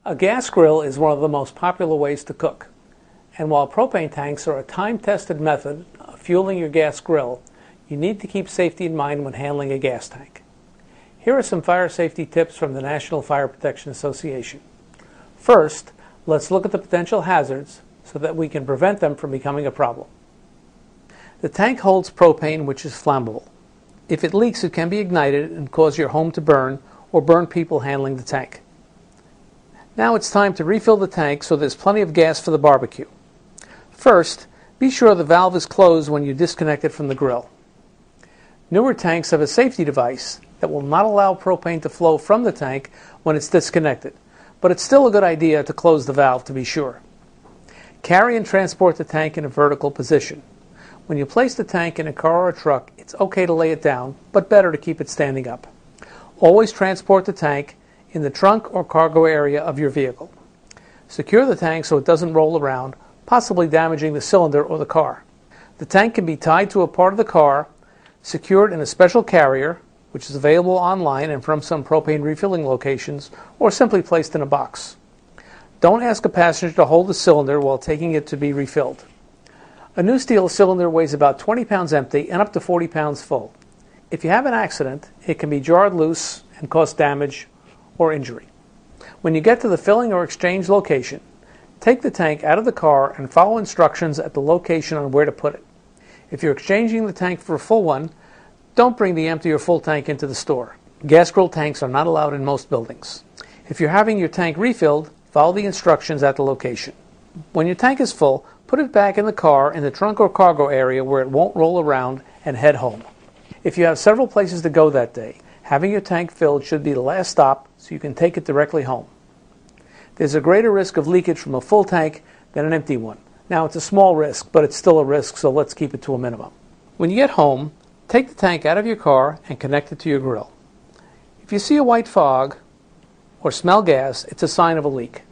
A gas grill is one of the most popular ways to cook. And while propane tanks are a time-tested method of fueling your gas grill, you need to keep safety in mind when handling a gas tank. Here are some fire safety tips from the National Fire Protection Association. First, let's look at the potential hazards so that we can prevent them from becoming a problem. The tank holds propane, which is flammable. If it leaks, it can be ignited and cause your home to burn or burn people handling the tank. Now it's time to refill the tank so there's plenty of gas for the barbecue. First, be sure the valve is closed when you disconnect it from the grill. Newer tanks have a safety device that will not allow propane to flow from the tank when it's disconnected, but it's still a good idea to close the valve to be sure. Carry and transport the tank in a vertical position. When you place the tank in a car or a truck, it's okay to lay it down, but better to keep it standing up. Always transport the tank in the trunk or cargo area of your vehicle. Secure the tank so it doesn't roll around, possibly damaging the cylinder or the car. The tank can be tied to a part of the car, secured in a special carrier, which is available online and from some propane refilling locations, or simply placed in a box. Don't ask a passenger to hold the cylinder while taking it to be refilled. A new steel cylinder weighs about 20 pounds empty and up to 40 pounds full. If you have an accident, it can be jarred loose and cause damage or injury. When you get to the filling or exchange location, take the tank out of the car and follow instructions at the location on where to put it. If you're exchanging the tank for a full one, don't bring the empty or full tank into the store. Gas grill tanks are not allowed in most buildings. If you're having your tank refilled, follow the instructions at the location. When your tank is full, put it back in the car in the trunk or cargo area where it won't roll around and head home. If you have several places to go that day, having your tank filled should be the last stop so you can take it directly home. There's a greater risk of leakage from a full tank than an empty one. Now, it's a small risk, but it's still a risk, so let's keep it to a minimum. When you get home, take the tank out of your car and connect it to your grill. If you see a white fog or smell gas, it's a sign of a leak.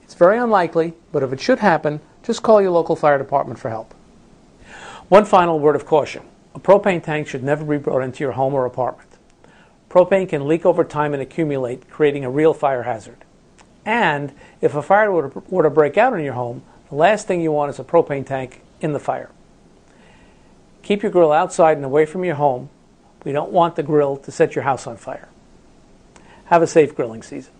It's very unlikely, but if it should happen, just call your local fire department for help. One final word of caution. A propane tank should never be brought into your home or apartment. Propane can leak over time and accumulate, creating a real fire hazard. And if a fire were to break out in your home, the last thing you want is a propane tank in the fire. Keep your grill outside and away from your home. We don't want the grill to set your house on fire. Have a safe grilling season.